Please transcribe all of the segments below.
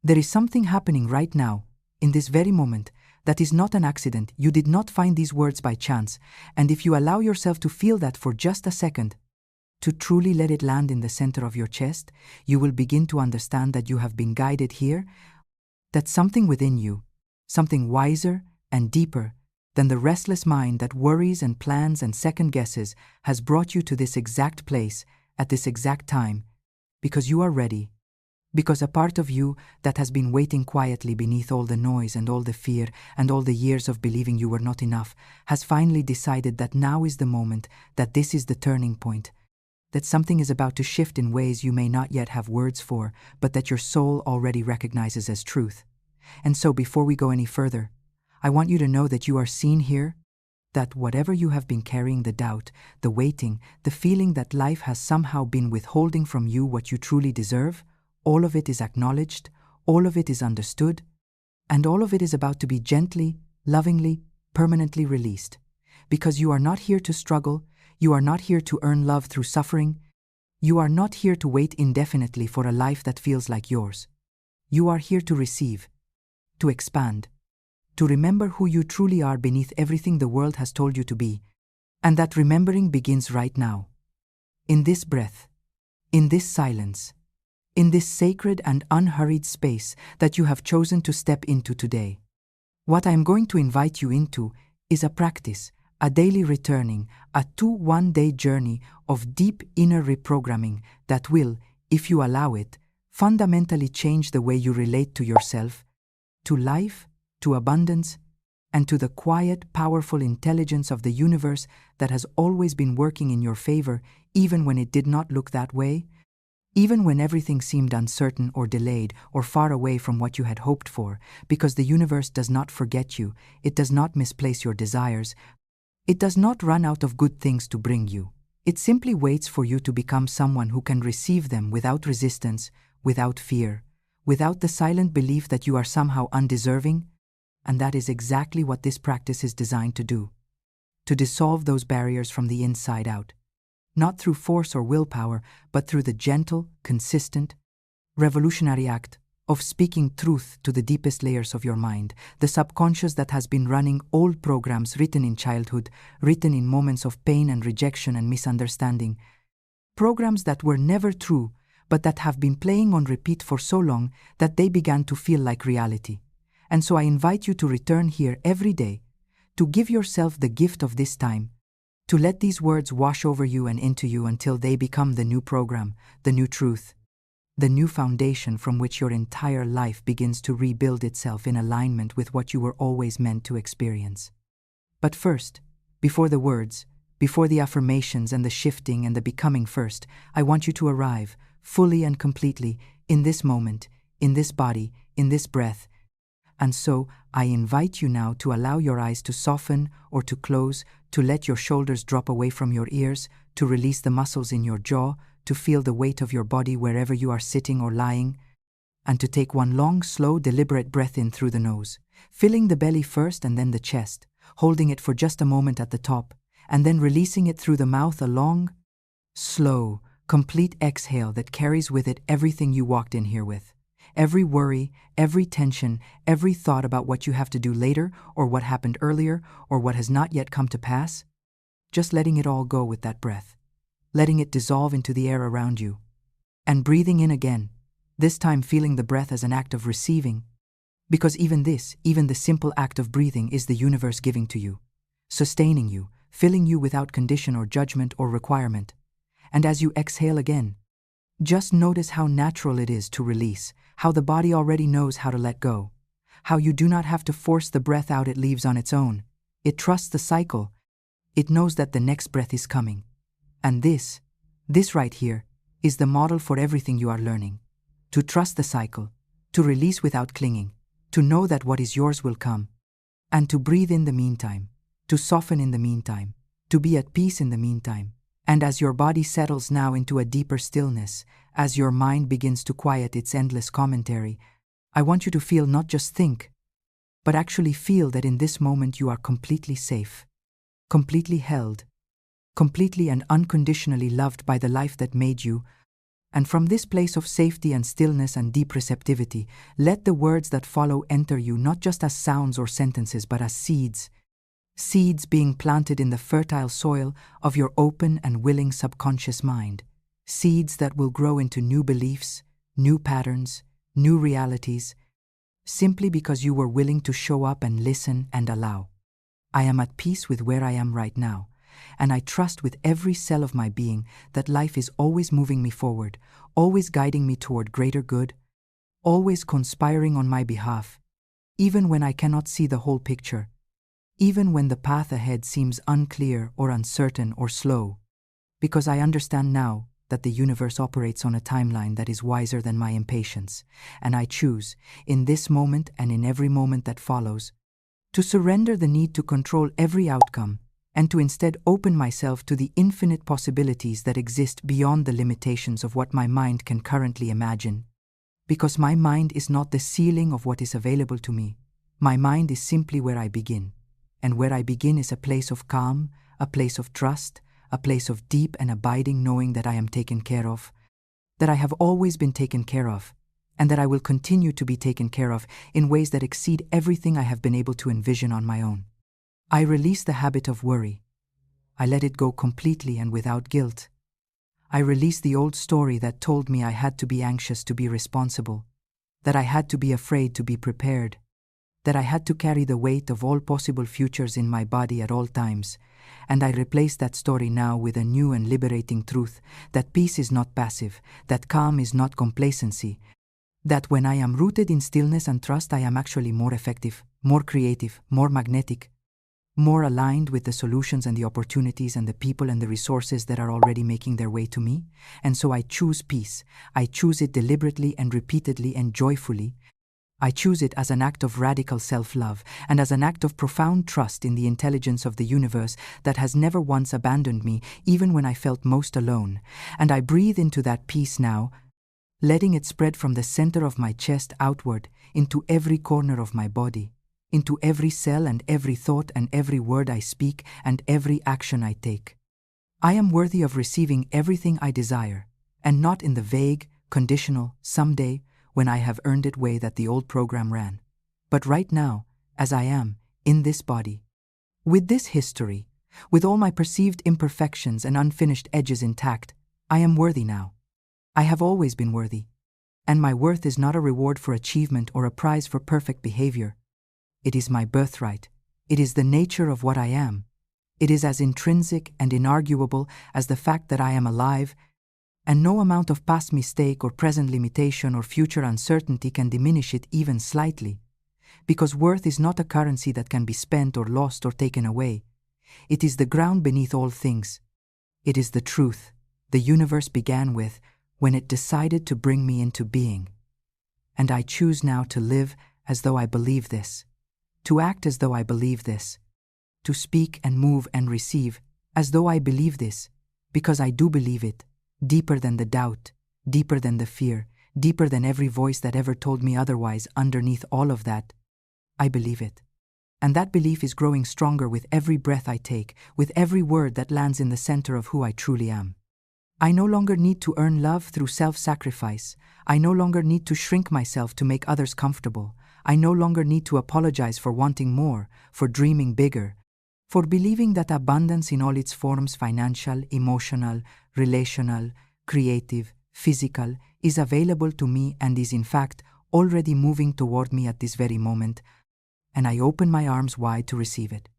There is something happening right now, in this very moment, that is not an accident. You did not find these words by chance, and if you allow yourself to feel that for just a second, to truly let it land in the center of your chest, you will begin to understand that you have been guided here, that something within you, something wiser and deeper than the restless mind that worries and plans and second guesses, has brought you to this exact place at this exact time, because you are ready. Because a part of you that has been waiting quietly beneath all the noise and all the fear and all the years of believing you were not enough has finally decided that now is the moment, that this is the turning point, that something is about to shift in ways you may not yet have words for, but that your soul already recognizes as truth. And so before we go any further, I want you to know that you are seen here, that whatever you have been carrying, the doubt, the waiting, the feeling that life has somehow been withholding from you what you truly deserve, all of it is acknowledged, all of it is understood, and all of it is about to be gently, lovingly, permanently released. Because you are not here to struggle, you are not here to earn love through suffering, you are not here to wait indefinitely for a life that feels like yours. You are here to receive, to expand, to remember who you truly are beneath everything the world has told you to be, and that remembering begins right now. In this breath, in this silence, in this sacred and unhurried space that you have chosen to step into today. What I am going to invite you into is a practice, a daily returning, a 1-day journey of deep inner reprogramming that will, if you allow it, fundamentally change the way you relate to yourself, to life, to abundance, and to the quiet, powerful intelligence of the universe that has always been working in your favor, even when it did not look that way, even when everything seemed uncertain or delayed or far away from what you had hoped for, because the universe does not forget you, it does not misplace your desires, it does not run out of good things to bring you. It simply waits for you to become someone who can receive them without resistance, without fear, without the silent belief that you are somehow undeserving, and that is exactly what this practice is designed to do. To dissolve those barriers from the inside out. Not through force or willpower, but through the gentle, consistent, revolutionary act of speaking truth to the deepest layers of your mind, the subconscious that has been running old programs written in childhood, written in moments of pain and rejection and misunderstanding, programs that were never true, but that have been playing on repeat for so long that they began to feel like reality. And so I invite you to return here every day, to give yourself the gift of this time, to let these words wash over you and into you until they become the new program, the new truth, the new foundation from which your entire life begins to rebuild itself in alignment with what you were always meant to experience. But first, before the words, before the affirmations and the shifting and the becoming first, I want you to arrive, fully and completely, in this moment, in this body, in this breath. And so, I invite you now to allow your eyes to soften or to close, to let your shoulders drop away from your ears, to release the muscles in your jaw, to feel the weight of your body wherever you are sitting or lying, and to take one long, slow, deliberate breath in through the nose, filling the belly first and then the chest, holding it for just a moment at the top, and then releasing it through the mouth, a long, slow, complete exhale that carries with it everything you walked in here with. Every worry, every tension, every thought about what you have to do later or what happened earlier or what has not yet come to pass, just letting it all go with that breath, letting it dissolve into the air around you, and breathing in again, this time feeling the breath as an act of receiving, because even the simple act of breathing is the universe giving to you, sustaining you, filling you without condition or judgment or requirement. And as you exhale again, just notice how natural it is to release, how the body already knows how to let go, how you do not have to force the breath out, it leaves on its own. It trusts the cycle. It knows that the next breath is coming. And this right here, is the model for everything you are learning. To trust the cycle, to release without clinging, to know that what is yours will come, and to breathe in the meantime, to soften in the meantime, to be at peace in the meantime. And as your body settles now into a deeper stillness, as your mind begins to quiet its endless commentary, I want you to feel, not just think, but actually feel that in this moment you are completely safe, completely held, completely and unconditionally loved by the life that made you, And from this place of safety and stillness and deep receptivity, let the words that follow enter you not just as sounds or sentences, but as seeds. Seeds being planted in the fertile soil of your open and willing subconscious mind. Seeds that will grow into new beliefs, new patterns, new realities, simply because you were willing to show up and listen and allow. I am at peace with where I am right now, and I trust with every cell of my being that life is always moving me forward, always guiding me toward greater good, always conspiring on my behalf, even when I cannot see the whole picture, even when the path ahead seems unclear or uncertain or slow, because I understand now that the universe operates on a timeline that is wiser than my impatience, and I choose, in this moment and in every moment that follows, to surrender the need to control every outcome and to instead open myself to the infinite possibilities that exist beyond the limitations of what my mind can currently imagine. Because my mind is not the ceiling of what is available to me. My mind is simply where I begin. And where I begin is a place of calm, a place of trust, a place of deep and abiding knowing that I am taken care of, that I have always been taken care of, and that I will continue to be taken care of in ways that exceed everything I have been able to envision on my own. I release the habit of worry. I let it go completely and without guilt. I release the old story that told me I had to be anxious to be responsible, that I had to be afraid to be prepared, that I had to carry the weight of all possible futures in my body at all times, and I replace that story now with a new and liberating truth, that peace is not passive, that calm is not complacency, that when I am rooted in stillness and trust I am actually more effective, more creative, more magnetic, more aligned with the solutions and the opportunities and the people and the resources that are already making their way to me. And so I choose peace. I choose it deliberately and repeatedly and joyfully. I choose it as an act of radical self-love and as an act of profound trust in the intelligence of the universe that has never once abandoned me, even when I felt most alone. And I breathe into that peace now, letting it spread from the center of my chest outward into every corner of my body, into every cell and every thought and every word I speak and every action I take. I am worthy of receiving everything I desire, and not in the vague, conditional, someday, when I have earned it way that the old program ran, but right now, as I am, in this body. With this history, with all my perceived imperfections and unfinished edges intact, I am worthy now. I have always been worthy, and my worth is not a reward for achievement or a prize for perfect behavior. It is my birthright. It is the nature of what I am. It is as intrinsic and inarguable as the fact that I am alive, and no amount of past mistake or present limitation or future uncertainty can diminish it even slightly, because worth is not a currency that can be spent or lost or taken away. It is the ground beneath all things. It is the truth the universe began with when it decided to bring me into being. And I choose now to live as though I believe this, to act as though I believe this, to speak and move and receive as though I believe this, because I do believe it, deeper than the doubt, deeper than the fear, deeper than every voice that ever told me otherwise. Underneath all of that, I believe it. And that belief is growing stronger with every breath I take, with every word that lands in the center of who I truly am. I no longer need to earn love through self-sacrifice. I no longer need to shrink myself to make others comfortable. I no longer need to apologize for wanting more, for dreaming bigger, for believing that abundance in all its forms, financial, emotional, relational, creative, physical, is available to me and is in fact already moving toward me at this very moment, and I open my arms wide to receive it.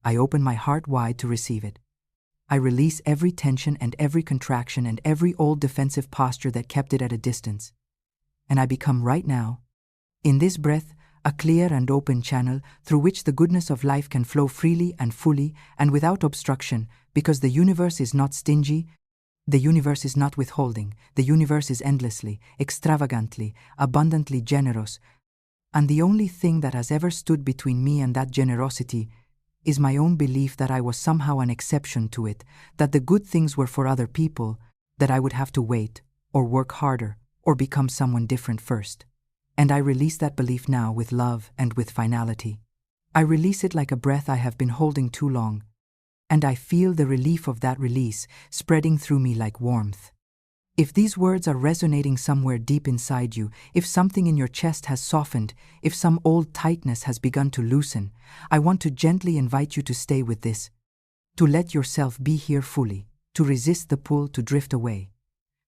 I open my heart wide to receive it. I release every tension and every contraction and every old defensive posture that kept it at a distance, and I become right now, in this breath, a clear and open channel through which the goodness of life can flow freely and fully and without obstruction, because the universe is not stingy, the universe is not withholding, the universe is endlessly, extravagantly, abundantly generous, and the only thing that has ever stood between me and that generosity is my own belief that I was somehow an exception to it, that the good things were for other people, that I would have to wait, or work harder, or become someone different first. And I release that belief now with love and with finality. I release it like a breath I have been holding too long, and I feel the relief of that release spreading through me like warmth. If these words are resonating somewhere deep inside you, if something in your chest has softened, if some old tightness has begun to loosen, I want to gently invite you to stay with this, to let yourself be here fully, to resist the pull to drift away.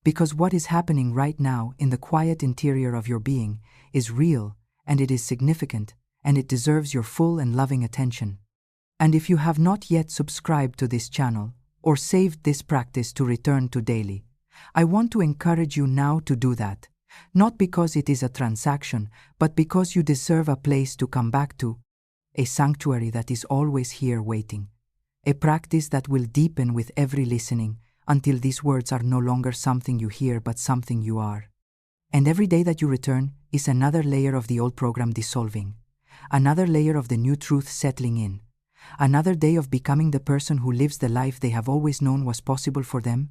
Because what is happening right now in the quiet interior of your being is real, and it is significant, and it deserves your full and loving attention. And if you have not yet subscribed to this channel, or saved this practice to return to daily, I want to encourage you now to do that, not because it is a transaction, but because you deserve a place to come back to, a sanctuary that is always here waiting, a practice that will deepen with every listening until these words are no longer something you hear but something you are. And every day that you return is another layer of the old program dissolving, another layer of the new truth settling in, another day of becoming the person who lives the life they have always known was possible for them.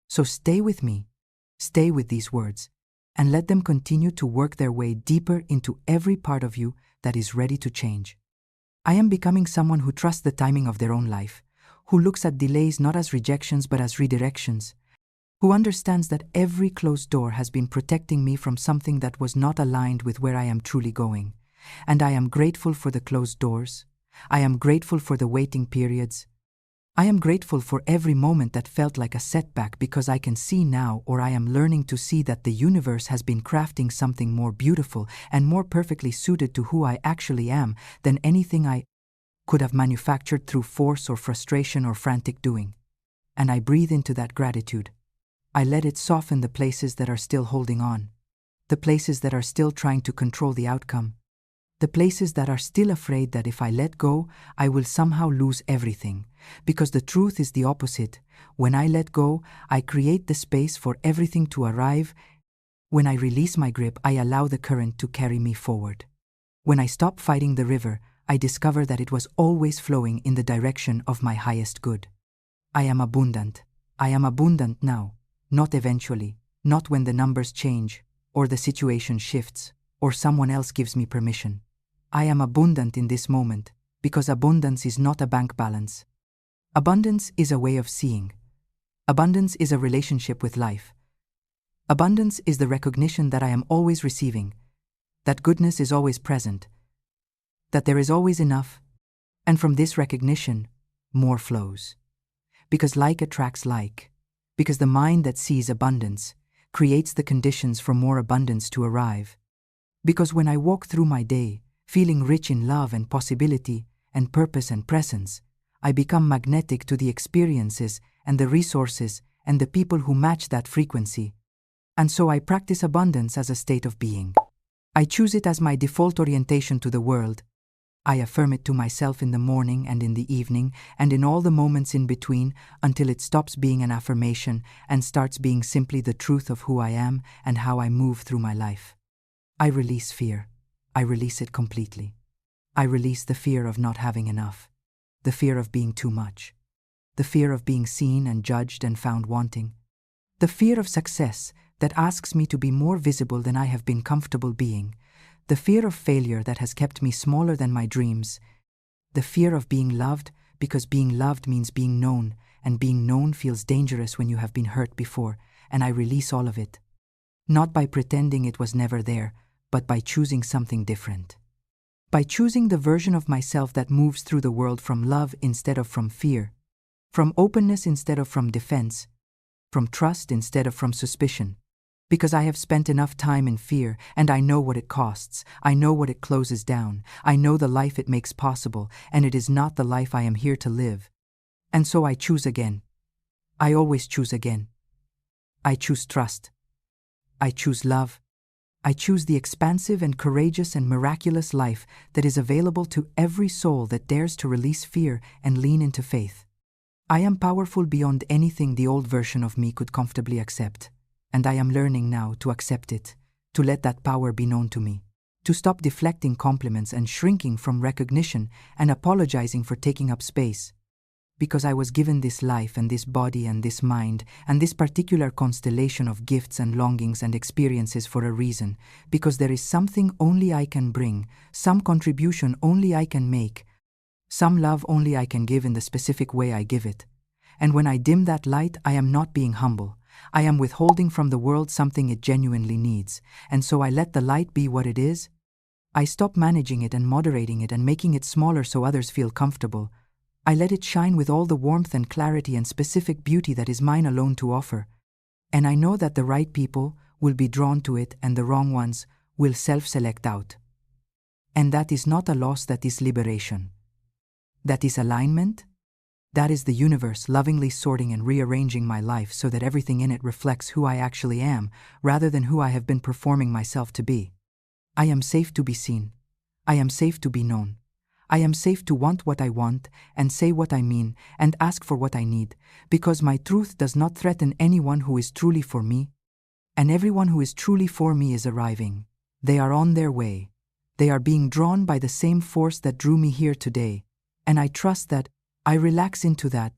So stay with me, stay with these words, and let them continue to work their way deeper into every part of you that is ready to change. I am becoming someone who trusts the timing of their own life, who looks at delays not as rejections but as redirections, who understands that every closed door has been protecting me from something that was not aligned with where I am truly going. And I am grateful for the closed doors. I am grateful for the waiting periods. I am grateful for every moment that felt like a setback because I can see now, or I am learning to see, that the universe has been crafting something more beautiful and more perfectly suited to who I actually am than anything I could have manufactured through force or frustration or frantic doing. And I breathe into that gratitude. I let it soften the places that are still holding on, the places that are still trying to control the outcome, the places that are still afraid that if I let go, I will somehow lose everything. Because the truth is the opposite. When I let go, I create the space for everything to arrive. When I release my grip, I allow the current to carry me forward. When I stop fighting the river, I discover that it was always flowing in the direction of my highest good. I am abundant. I am abundant now, not eventually, not when the numbers change, or the situation shifts, or someone else gives me permission. I am abundant in this moment, because abundance is not a bank balance. Abundance is a way of seeing. Abundance is a relationship with life. Abundance is the recognition that I am always receiving, that goodness is always present, that there is always enough, and from this recognition, more flows. Because like attracts like, because the mind that sees abundance creates the conditions for more abundance to arrive. Because when I walk through my day, feeling rich in love and possibility and purpose and presence, I become magnetic to the experiences and the resources and the people who match that frequency. And so I practice abundance as a state of being. I choose it as my default orientation to the world. I affirm it to myself in the morning and in the evening and in all the moments in between until it stops being an affirmation and starts being simply the truth of who I am and how I move through my life. I release fear. I release it completely. I release the fear of not having enough, the fear of being too much, the fear of being seen and judged and found wanting, the fear of success that asks me to be more visible than I have been comfortable being, the fear of failure that has kept me smaller than my dreams, the fear of being loved because being loved means being known, and being known feels dangerous when you have been hurt before, and I release all of it. Not by pretending it was never there, but by choosing something different. By choosing the version of myself that moves through the world from love instead of from fear, from openness instead of from defense, from trust instead of from suspicion. Because I have spent enough time in fear, and I know what it costs, I know what it closes down, I know the life it makes possible, and it is not the life I am here to live. And so I choose again. I always choose again. I choose trust. I choose love. I choose the expansive and courageous and miraculous life that is available to every soul that dares to release fear and lean into faith. I am powerful beyond anything the old version of me could comfortably accept, and I am learning now to accept it, to let that power be known to me, to stop deflecting compliments and shrinking from recognition and apologizing for taking up space. Because I was given this life and this body and this mind and this particular constellation of gifts and longings and experiences for a reason, because there is something only I can bring, some contribution only I can make, some love only I can give in the specific way I give it. And when I dim that light, I am not being humble. I am withholding from the world something it genuinely needs, and so I let the light be what it is. I stop managing it and moderating it and making it smaller so others feel comfortable. I let it shine with all the warmth and clarity and specific beauty that is mine alone to offer. And I know that the right people will be drawn to it and the wrong ones will self-select out. And that is not a loss, that is liberation. That is alignment. That is the universe lovingly sorting and rearranging my life so that everything in it reflects who I actually am, rather than who I have been performing myself to be. I am safe to be seen. I am safe to be known. I am safe to want what I want and say what I mean and ask for what I need, because my truth does not threaten anyone who is truly for me. And everyone who is truly for me is arriving. They are on their way. They are being drawn by the same force that drew me here today. And I trust that. I relax into that.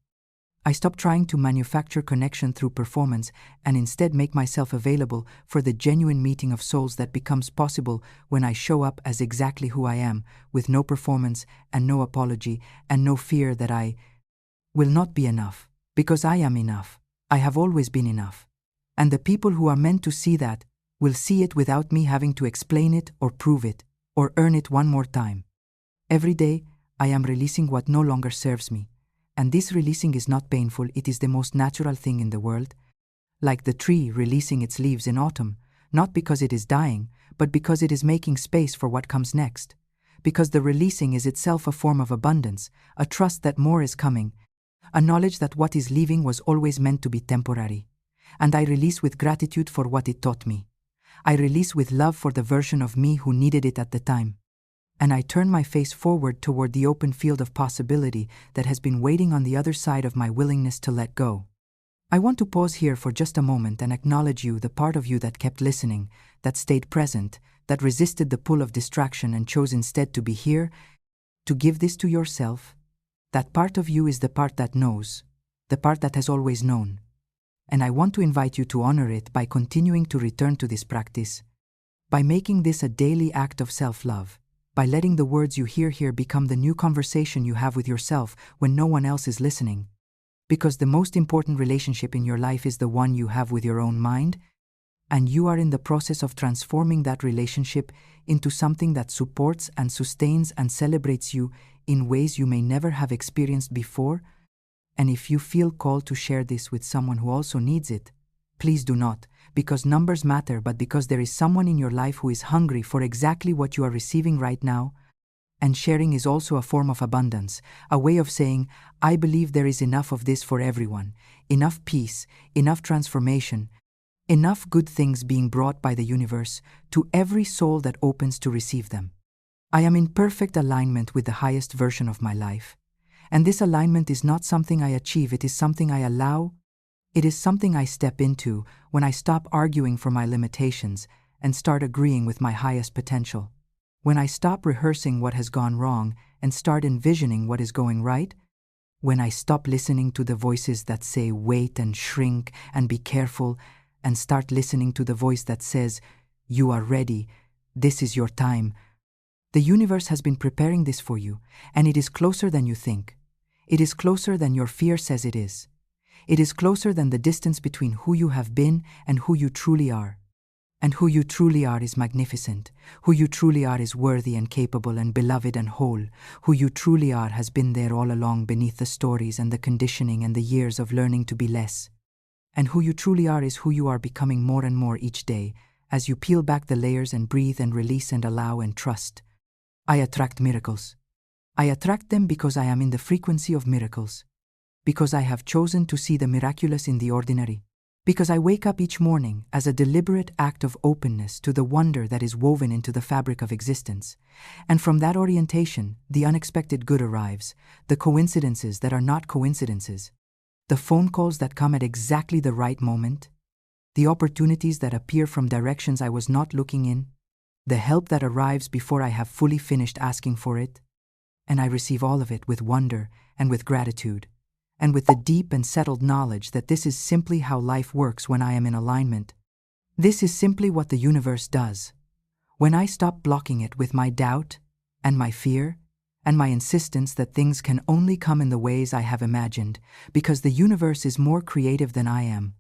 I stop trying to manufacture connection through performance and instead make myself available for the genuine meeting of souls that becomes possible when I show up as exactly who I am, with no performance and no apology and no fear that I will not be enough, because I am enough. I have always been enough. And the people who are meant to see that will see it without me having to explain it or prove it or earn it one more time. Every day, I am releasing what no longer serves me. And this releasing is not painful, it is the most natural thing in the world. Like the tree releasing its leaves in autumn, not because it is dying, but because it is making space for what comes next. Because the releasing is itself a form of abundance, a trust that more is coming, a knowledge that what is leaving was always meant to be temporary. And I release with gratitude for what it taught me. I release with love for the version of me who needed it at the time. And I turn my face forward toward the open field of possibility that has been waiting on the other side of my willingness to let go. I want to pause here for just a moment and acknowledge you, the part of you that kept listening, that stayed present, that resisted the pull of distraction and chose instead to be here, to give this to yourself. That part of you is the part that knows, the part that has always known. And I want to invite you to honor it by continuing to return to this practice, by making this a daily act of self-love. By letting the words you hear here become the new conversation you have with yourself when no one else is listening. Because the most important relationship in your life is the one you have with your own mind, and you are in the process of transforming that relationship into something that supports and sustains and celebrates you in ways you may never have experienced before. And if you feel called to share this with someone who also needs it, please do not, because numbers matter, but because there is someone in your life who is hungry for exactly what you are receiving right now. And sharing is also a form of abundance, a way of saying, I believe there is enough of this for everyone, enough peace, enough transformation, enough good things being brought by the universe to every soul that opens to receive them. I am in perfect alignment with the highest version of my life. And this alignment is not something I achieve, it is something I allow. It is something I step into when I stop arguing for my limitations and start agreeing with my highest potential. When I stop rehearsing what has gone wrong and start envisioning what is going right. When I stop listening to the voices that say wait and shrink and be careful and start listening to the voice that says, you are ready, this is your time. The universe has been preparing this for you, and it is closer than you think. It is closer than your fear says it is. It is closer than the distance between who you have been and who you truly are. And who you truly are is magnificent. Who you truly are is worthy and capable and beloved and whole. Who you truly are has been there all along beneath the stories and the conditioning and the years of learning to be less. And who you truly are is who you are becoming more and more each day, as you peel back the layers and breathe and release and allow and trust. I attract miracles. I attract them because I am in the frequency of miracles. Because I have chosen to see the miraculous in the ordinary. Because I wake up each morning as a deliberate act of openness to the wonder that is woven into the fabric of existence. And from that orientation, the unexpected good arrives, the coincidences that are not coincidences, the phone calls that come at exactly the right moment, the opportunities that appear from directions I was not looking in, the help that arrives before I have fully finished asking for it. And I receive all of it with wonder and with gratitude. And with the deep and settled knowledge that this is simply how life works when I am in alignment. This is simply what the universe does. When I stop blocking it with my doubt and my fear and my insistence that things can only come in the ways I have imagined, because the universe is more creative than I am.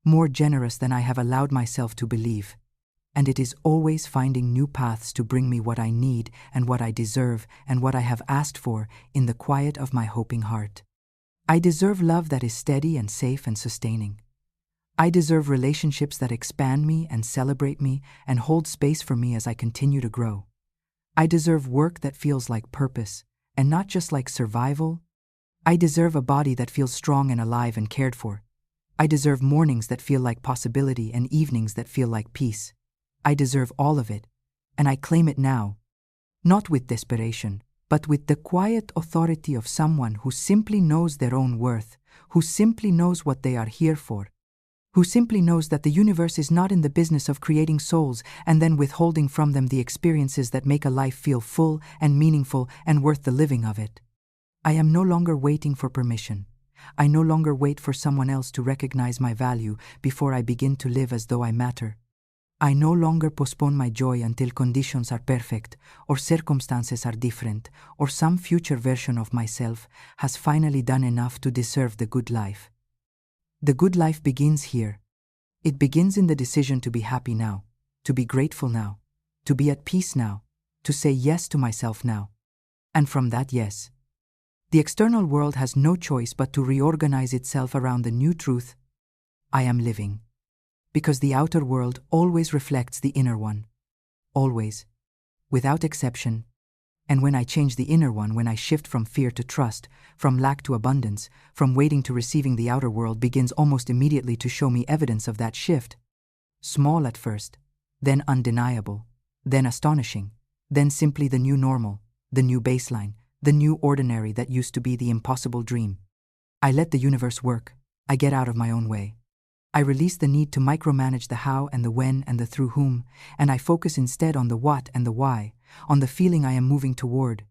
more generous than I have allowed myself to believe. And it is always finding new paths to bring me what I need and what I deserve and what I have asked for in the quiet of my hoping heart. I deserve love that is steady and safe and sustaining. I deserve relationships that expand me and celebrate me and hold space for me as I continue to grow. I deserve work that feels like purpose and not just like survival. I deserve a body that feels strong and alive and cared for. I deserve mornings that feel like possibility and evenings that feel like peace. I deserve all of it, and I claim it now, not with desperation, but with the quiet authority of someone who simply knows their own worth, who simply knows what they are here for, who simply knows that the universe is not in the business of creating souls and then withholding from them the experiences that make a life feel full and meaningful and worth the living of it. I am no longer waiting for permission. I no longer wait for someone else to recognize my value before I begin to live as though I matter. I no longer postpone my joy until conditions are perfect, or circumstances are different, or some future version of myself has finally done enough to deserve the good life. The good life begins here. It begins in the decision to be happy now, to be grateful now, to be at peace now, to say yes to myself now. And from that yes, the external world has no choice but to reorganize itself around the new truth: I am living. Because the outer world always reflects the inner one. Always. Without exception. And when I change the inner one, when I shift from fear to trust, from lack to abundance, from waiting to receiving, the outer world begins almost immediately to show me evidence of that shift. Small at first, then undeniable, then astonishing, then simply the new normal, the new baseline, the new ordinary that used to be the impossible dream. I let the universe work. I get out of my own way. I release the need to micromanage the how and the when and the through whom, and I focus instead on the what and the why, on the feeling I am moving toward,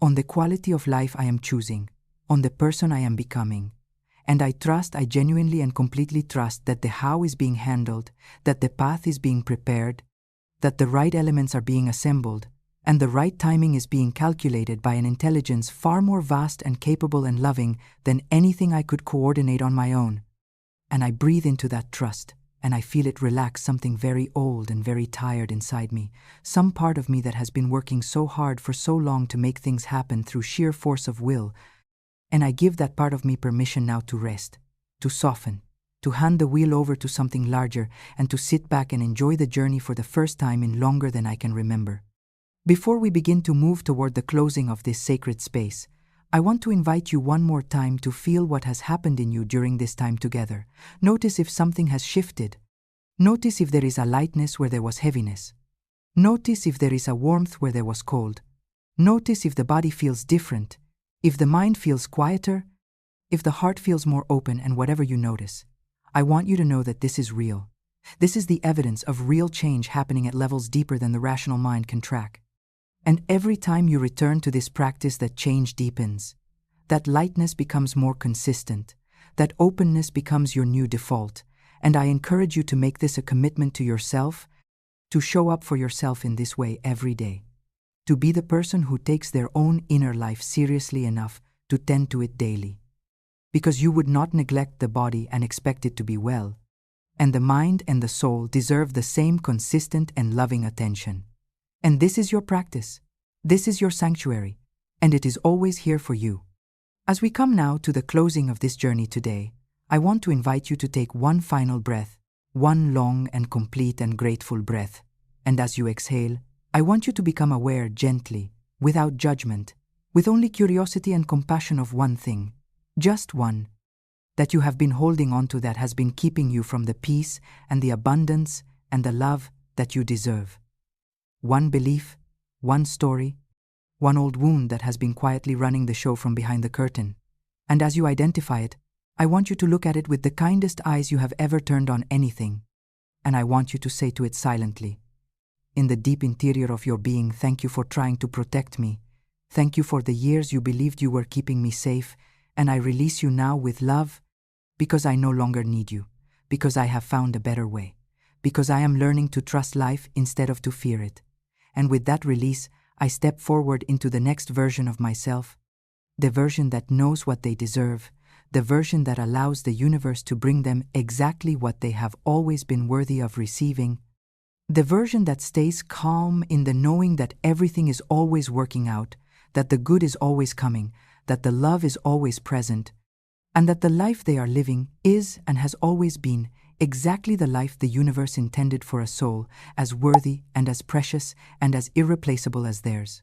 on the quality of life I am choosing, on the person I am becoming. And I genuinely and completely trust that the how is being handled, that the path is being prepared, that the right elements are being assembled, and the right timing is being calculated by an intelligence far more vast and capable and loving than anything I could coordinate on my own. And I breathe into that trust, and I feel it relax something very old and very tired inside me, some part of me that has been working so hard for so long to make things happen through sheer force of will. And I give that part of me permission now to rest, to soften, to hand the wheel over to something larger, and to sit back and enjoy the journey for the first time in longer than I can remember. Before we begin to move toward the closing of this sacred space, I want to invite you one more time to feel what has happened in you during this time together. Notice if something has shifted. Notice if there is a lightness where there was heaviness. Notice if there is a warmth where there was cold. Notice if the body feels different, if the mind feels quieter, if the heart feels more open, and whatever you notice. I want you to know that this is real. This is the evidence of real change happening at levels deeper than the rational mind can track. And every time you return to this practice, that change deepens. That lightness becomes more consistent. That openness becomes your new default. And I encourage you to make this a commitment to yourself, to show up for yourself in this way every day. To be the person who takes their own inner life seriously enough to tend to it daily. Because you would not neglect the body and expect it to be well. And the mind and the soul deserve the same consistent and loving attention. And this is your practice. This is your sanctuary. And it is always here for you. As we come now to the closing of this journey today, I want to invite you to take one final breath, one long and complete and grateful breath. And as you exhale, I want you to become aware gently, without judgment, with only curiosity and compassion of one thing, just one, that you have been holding on to, that has been keeping you from the peace and the abundance and the love that you deserve. One belief, one story, one old wound that has been quietly running the show from behind the curtain. And as you identify it, I want you to look at it with the kindest eyes you have ever turned on anything. And I want you to say to it silently, in the deep interior of your being, thank you for trying to protect me. Thank you for the years you believed you were keeping me safe, and I release you now with love, because I no longer need you, because I have found a better way, because I am learning to trust life instead of to fear it. And with that release, I step forward into the next version of myself, the version that knows what they deserve, the version that allows the universe to bring them exactly what they have always been worthy of receiving, the version that stays calm in the knowing that everything is always working out, that the good is always coming, that the love is always present, and that the life they are living is and has always been exactly the life the universe intended for a soul, as worthy and as precious and as irreplaceable as theirs.